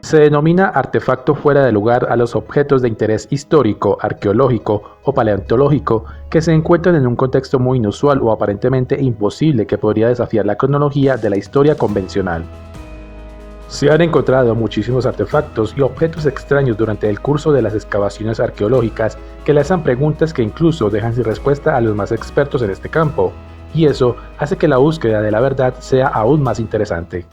Se denomina artefacto fuera de lugar a los objetos de interés histórico, arqueológico o paleontológico que se encuentran en un contexto muy inusual o aparentemente imposible que podría desafiar la cronología de la historia convencional. Se han encontrado muchísimos artefactos y objetos extraños durante el curso de las excavaciones arqueológicas que lanzan preguntas que incluso dejan sin respuesta a los más expertos en este campo, y eso hace que la búsqueda de la verdad sea aún más interesante.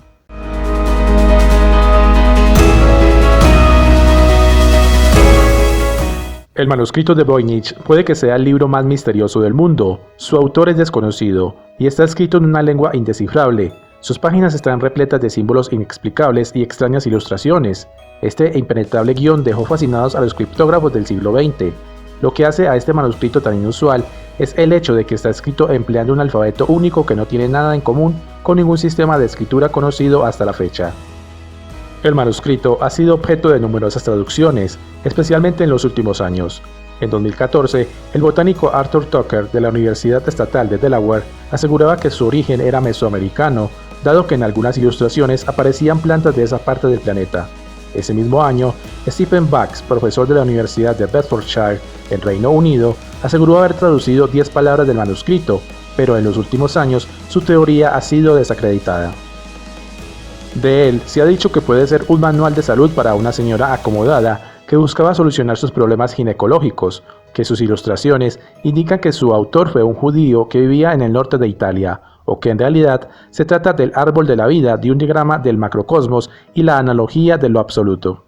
El manuscrito de Voynich puede que sea el libro más misterioso del mundo. Su autor es desconocido y está escrito en una lengua indescifrable. Sus páginas están repletas de símbolos inexplicables y extrañas ilustraciones. Este impenetrable guión dejó fascinados a los criptógrafos del siglo XX. Lo que hace a este manuscrito tan inusual es el hecho de que está escrito empleando un alfabeto único que no tiene nada en común con ningún sistema de escritura conocido hasta la fecha. El manuscrito ha sido objeto de numerosas traducciones, especialmente en los últimos años. En 2014, el botánico Arthur Tucker de la Universidad Estatal de Delaware aseguraba que su origen era mesoamericano, dado que en algunas ilustraciones aparecían plantas de esa parte del planeta. Ese mismo año, Stephen Bax, profesor de la Universidad de Bedfordshire, en Reino Unido, aseguró haber traducido 10 palabras del manuscrito, pero en los últimos años su teoría ha sido desacreditada. De él se ha dicho que puede ser un manual de salud para una señora acomodada que buscaba solucionar sus problemas ginecológicos, que sus ilustraciones indican que su autor fue un judío que vivía en el norte de Italia, o que en realidad se trata del árbol de la vida, de un diagrama del macrocosmos y la analogía de lo absoluto.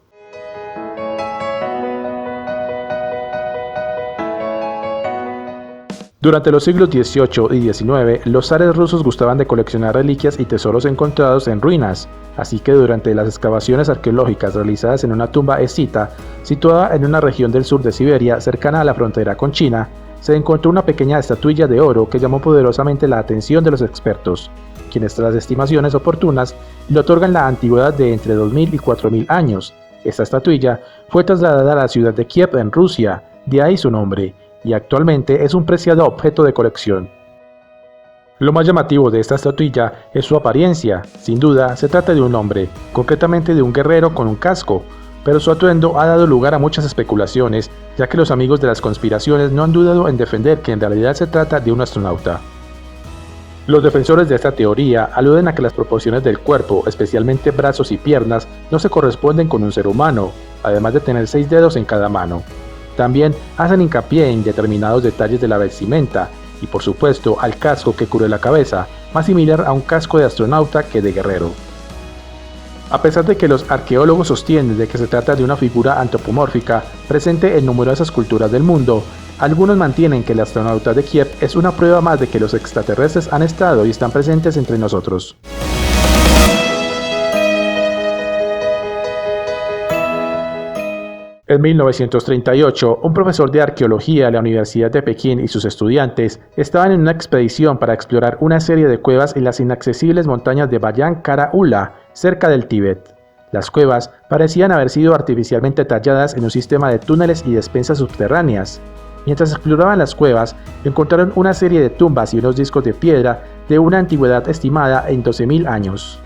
Durante los siglos XVIII y XIX, los zares rusos gustaban de coleccionar reliquias y tesoros encontrados en ruinas, así que durante las excavaciones arqueológicas realizadas en una tumba escita, situada en una región del sur de Siberia, cercana a la frontera con China, se encontró una pequeña estatuilla de oro que llamó poderosamente la atención de los expertos, quienes tras estimaciones oportunas le otorgan la antigüedad de entre 2000 y 4000 años. Esta estatuilla fue trasladada a la ciudad de Kiev en Rusia, de ahí su nombre, y actualmente es un preciado objeto de colección. Lo más llamativo de esta estatuilla es su apariencia. Sin duda se trata de un hombre, concretamente de un guerrero con un casco, pero su atuendo ha dado lugar a muchas especulaciones, ya que los amigos de las conspiraciones no han dudado en defender que en realidad se trata de un astronauta. Los defensores de esta teoría aluden a que las proporciones del cuerpo, especialmente brazos y piernas, no se corresponden con un ser humano, además de tener 6 dedos en cada mano. También hacen hincapié en determinados detalles de la vestimenta y por supuesto al casco que cubre la cabeza, más similar a un casco de astronauta que de guerrero. A pesar de que los arqueólogos sostienen de que se trata de una figura antropomórfica presente en numerosas culturas del mundo, algunos mantienen que el astronauta de Kiev es una prueba más de que los extraterrestres han estado y están presentes entre nosotros. En 1938, un profesor de arqueología de la Universidad de Pekín y sus estudiantes estaban en una expedición para explorar una serie de cuevas en las inaccesibles montañas de Bayan Kara Ula, cerca del Tíbet. Las cuevas parecían haber sido artificialmente talladas en un sistema de túneles y despensas subterráneas. Mientras exploraban las cuevas, encontraron una serie de tumbas y unos discos de piedra de una antigüedad estimada en 12.000 años.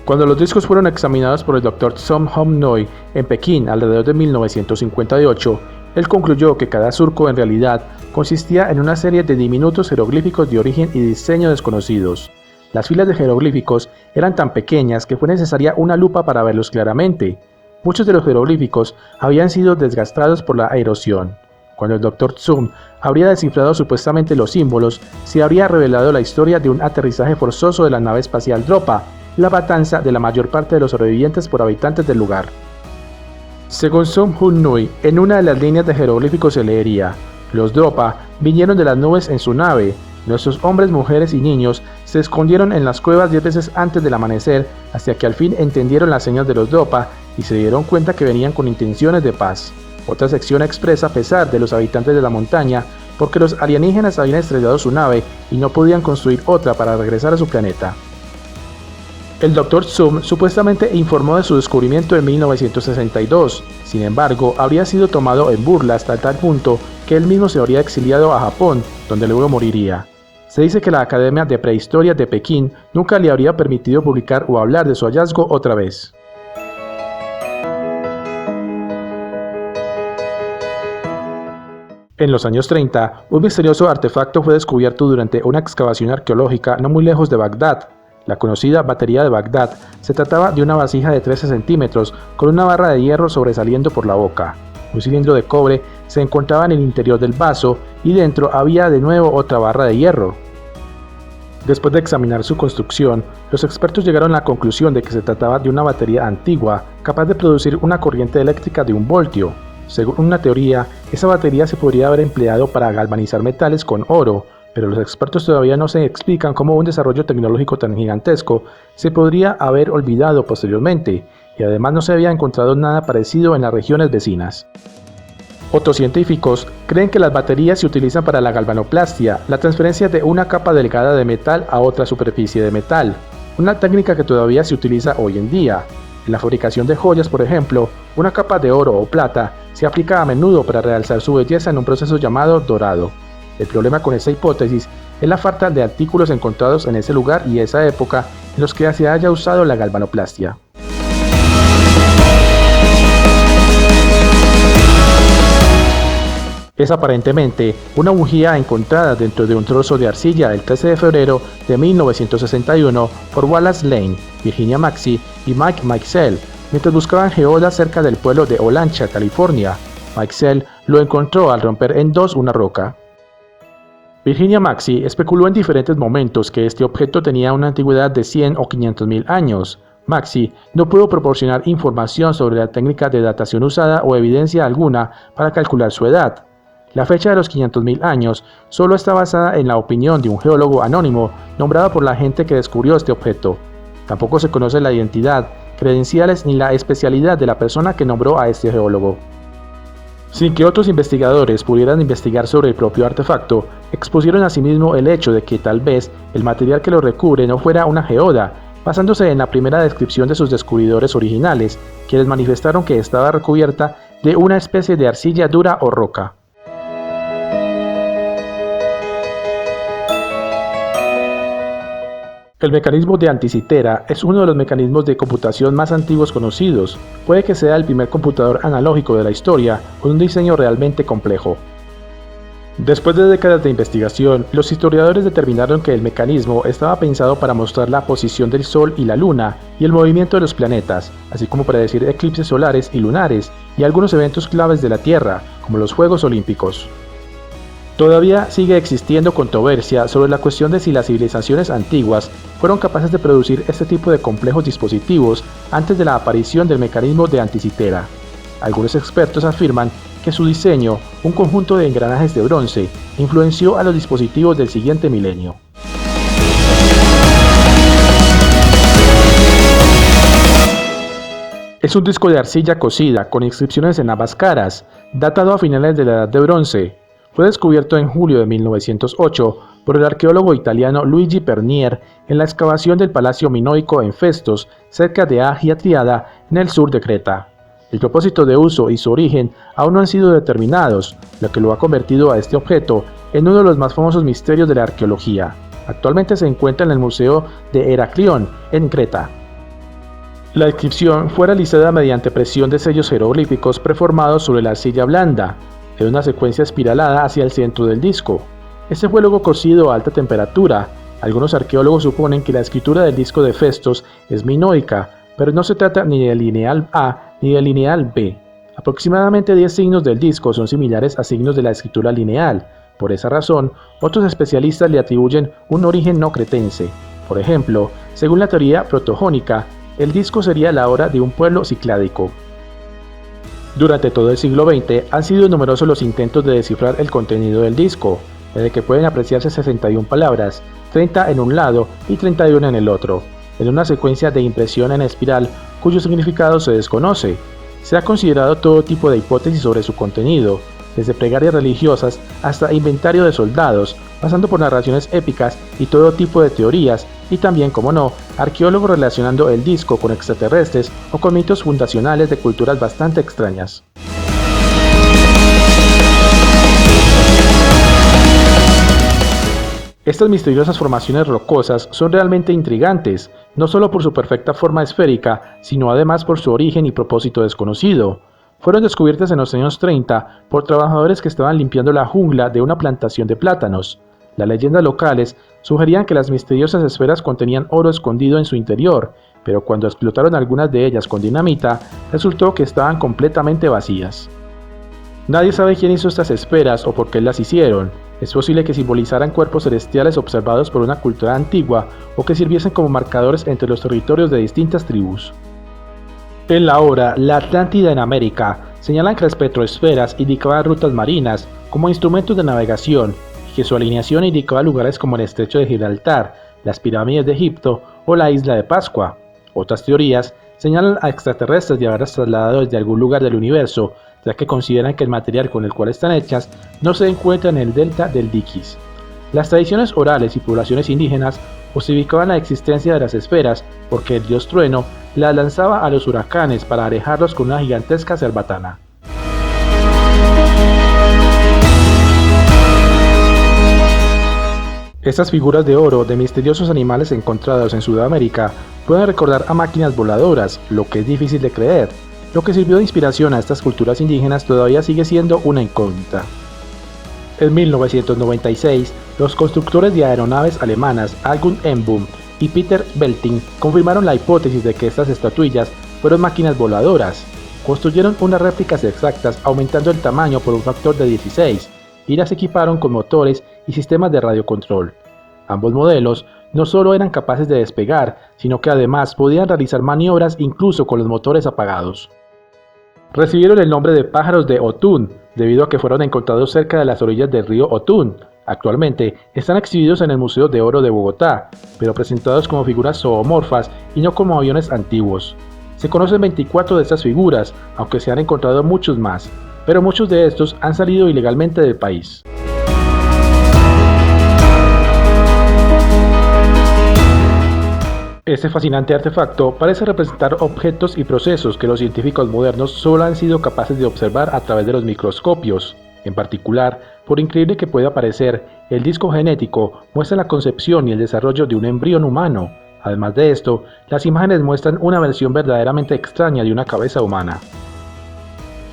Cuando los discos fueron examinados por el Dr. Som Hom Noi en Pekín alrededor de 1958, él concluyó que cada surco en realidad consistía en una serie de diminutos jeroglíficos de origen y diseño desconocidos. Las filas de jeroglíficos eran tan pequeñas que fue necesaria una lupa para verlos claramente. Muchos de los jeroglíficos habían sido desgastados por la erosión. Cuando el Dr. Zum habría descifrado supuestamente los símbolos, se habría revelado la historia de un aterrizaje forzoso de la nave espacial Dropa, la matanza de la mayor parte de los sobrevivientes por habitantes del lugar. Según Som Hun Nui, en una de las líneas de jeroglíficos se leería: los Dropa vinieron de las nubes en su nave, nuestros hombres, mujeres y niños se escondieron en las cuevas 10 veces antes del amanecer hasta que al fin entendieron las señas de los Dropa y se dieron cuenta que venían con intenciones de paz. Otra sección expresa pesar de los habitantes de la montaña porque los alienígenas habían estrellado su nave y no podían construir otra para regresar a su planeta. El Dr. Zum supuestamente informó de su descubrimiento en 1962, sin embargo, habría sido tomado en burla hasta tal punto que él mismo se habría exiliado a Japón, donde luego moriría. Se dice que la Academia de Prehistoria de Pekín nunca le habría permitido publicar o hablar de su hallazgo otra vez. En los años 30, un misterioso artefacto fue descubierto durante una excavación arqueológica no muy lejos de Bagdad. La conocida batería de Bagdad se trataba de una vasija de 13 centímetros con una barra de hierro sobresaliendo por la boca. Un cilindro de cobre se encontraba en el interior del vaso y dentro había de nuevo otra barra de hierro. Después de examinar su construcción, los expertos llegaron a la conclusión de que se trataba de una batería antigua capaz de producir una corriente eléctrica de 1 voltio. Según una teoría, esa batería se podría haber empleado para galvanizar metales con oro, pero los expertos todavía no se explican cómo un desarrollo tecnológico tan gigantesco se podría haber olvidado posteriormente, y además no se había encontrado nada parecido en las regiones vecinas. Otros científicos creen que las baterías se utilizan para la galvanoplastia, la transferencia de una capa delgada de metal a otra superficie de metal, una técnica que todavía se utiliza hoy en día. En la fabricación de joyas, por ejemplo, una capa de oro o plata se aplica a menudo para realzar su belleza en un proceso llamado dorado. El problema con esta hipótesis es la falta de artículos encontrados en ese lugar y esa época en los que se haya usado la galvanoplastia. Es aparentemente una bujía encontrada dentro de un trozo de arcilla el 13 de febrero de 1961 por Wallace Lane, Virginia Maxey y Mike Mikesell, mientras buscaban geodas cerca del pueblo de Olancha, California. Mikesell lo encontró al romper en dos una roca. Virginia Maxey especuló en diferentes momentos que este objeto tenía una antigüedad de 100 o 500.000 años. Maxey no pudo proporcionar información sobre la técnica de datación usada o evidencia alguna para calcular su edad. La fecha de los 500.000 años solo está basada en la opinión de un geólogo anónimo nombrado por la gente que descubrió este objeto. Tampoco se conoce la identidad, credenciales ni la especialidad de la persona que nombró a este geólogo. Sin que otros investigadores pudieran investigar sobre el propio artefacto, expusieron asimismo el hecho de que tal vez el material que lo recubre no fuera una geoda, basándose en la primera descripción de sus descubridores originales, quienes manifestaron que estaba recubierta de una especie de arcilla dura o roca. El mecanismo de Anticythera es uno de los mecanismos de computación más antiguos conocidos. Puede que sea el primer computador analógico de la historia, con un diseño realmente complejo. Después de décadas de investigación, los historiadores determinaron que el mecanismo estaba pensado para mostrar la posición del Sol y la Luna y el movimiento de los planetas, así como para predecir eclipses solares y lunares y algunos eventos claves de la Tierra, como los Juegos Olímpicos. Todavía sigue existiendo controversia sobre la cuestión de si las civilizaciones antiguas fueron capaces de producir este tipo de complejos dispositivos antes de la aparición del mecanismo de Anticythera. Algunos expertos afirman que su diseño, un conjunto de engranajes de bronce, influenció a los dispositivos del siguiente milenio. Es un disco de arcilla cocida con inscripciones en ambas caras, datado a finales de la Edad de Bronce. Fue descubierto en julio de 1908 por el arqueólogo italiano Luigi Pernier en la excavación del Palacio Minoico en Festos, cerca de Agia Triada, en el sur de Creta. El propósito de uso y su origen aún no han sido determinados, lo que lo ha convertido a este objeto en uno de los más famosos misterios de la arqueología. Actualmente se encuentra en el Museo de Heraklión, en Creta. La inscripción fue realizada mediante presión de sellos jeroglíficos preformados sobre la arcilla blanda, en una secuencia espiralada hacia el centro del disco. Este fue luego cocido a alta temperatura. Algunos arqueólogos suponen que la escritura del disco de Festos es minoica, pero no se trata ni del lineal A ni del lineal B. Aproximadamente 10 signos del disco son similares a signos de la escritura lineal. Por esa razón, otros especialistas le atribuyen un origen no cretense. Por ejemplo, según la teoría protojónica, el disco sería la hora de un pueblo cicládico. Durante todo el siglo XX han sido numerosos los intentos de descifrar el contenido del disco, en el que pueden apreciarse 61 palabras, 30 en un lado y 31 en el otro, en una secuencia de impresión en espiral cuyo significado se desconoce. Se ha considerado todo tipo de hipótesis sobre su contenido, desde plegarias religiosas hasta inventario de soldados, pasando por narraciones épicas y todo tipo de teorías, y también, como no, arqueólogos relacionando el disco con extraterrestres o con mitos fundacionales de culturas bastante extrañas. Estas misteriosas formaciones rocosas son realmente intrigantes, no solo por su perfecta forma esférica, sino además por su origen y propósito desconocido. fueron descubiertas en los años 30 por trabajadores que estaban limpiando la jungla de una plantación de plátanos. Las leyendas locales sugerían que las misteriosas esferas contenían oro escondido en su interior, pero cuando explotaron algunas de ellas con dinamita, resultó que estaban completamente vacías. Nadie sabe quién hizo estas esferas o por qué las hicieron. Es posible que simbolizaran cuerpos celestiales observados por una cultura antigua o que sirviesen como marcadores entre los territorios de distintas tribus. En la obra La Atlántida en América, señalan que las petroesferas indicaban rutas marinas como instrumentos de navegación y que su alineación indicaba lugares como el Estrecho de Gibraltar, las pirámides de Egipto o la Isla de Pascua. Otras teorías señalan a extraterrestres de haberlas trasladado desde algún lugar del universo, ya que consideran que el material con el cual están hechas no se encuentra en el delta del Dikis. Las tradiciones orales y poblaciones indígenas justificaban la existencia de las esferas porque el dios trueno las lanzaba a los huracanes para alejarlos con una gigantesca cerbatana. Estas figuras de oro de misteriosos animales encontrados en Sudamérica pueden recordar a máquinas voladoras, lo que es difícil de creer. Lo que sirvió de inspiración a estas culturas indígenas todavía sigue siendo una incógnita. En 1996, los constructores de aeronaves alemanas August Embrun y Peter Belting confirmaron la hipótesis de que estas estatuillas fueron máquinas voladoras. Construyeron unas réplicas exactas aumentando el tamaño por un factor de 16 y las equiparon con motores y sistemas de radiocontrol. Ambos modelos no solo eran capaces de despegar, sino que además podían realizar maniobras incluso con los motores apagados. Recibieron el nombre de pájaros de Otún, debido a que fueron encontrados cerca de las orillas del río Otún. Actualmente están exhibidos en el Museo de Oro de Bogotá, pero presentados como figuras zoomorfas y no como aviones antiguos. Se conocen 24 de estas figuras, aunque se han encontrado muchos más, pero muchos de estos han salido ilegalmente del país. Este fascinante artefacto parece representar objetos y procesos que los científicos modernos solo han sido capaces de observar a través de los microscopios. En particular, por increíble que pueda parecer, el disco genético muestra la concepción y el desarrollo de un embrión humano. Además de esto, las imágenes muestran una versión verdaderamente extraña de una cabeza humana.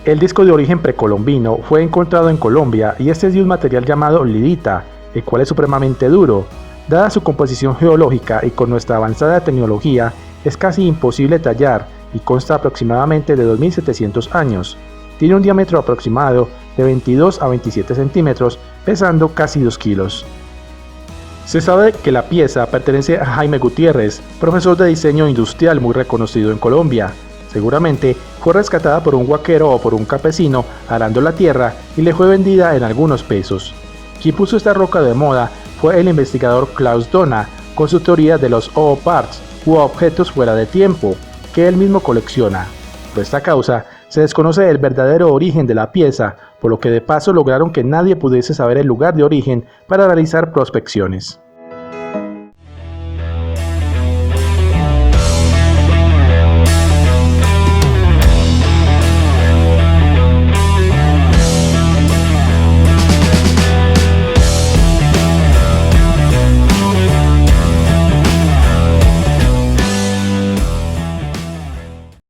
El disco de origen precolombino fue encontrado en Colombia y este es de un material llamado lidita, el cual es supremamente duro. Dada su composición geológica y con nuestra avanzada tecnología, es casi imposible tallar y consta aproximadamente de 2700 años. Tiene un diámetro aproximado de 22 a 27 centímetros, pesando casi 2 kilos. Se sabe que la pieza pertenece a Jaime Gutiérrez, profesor de diseño industrial muy reconocido en Colombia. Seguramente fue rescatada por un huaquero o por un campesino arando la tierra y le fue vendida en algunos pesos. Quien puso esta roca de moda fue el investigador Klaus Dona, con su teoría de los OO-parts, u objetos fuera de tiempo, que él mismo colecciona. Por esta causa, se desconoce el verdadero origen de la pieza, por lo que de paso lograron que nadie pudiese saber el lugar de origen para realizar prospecciones.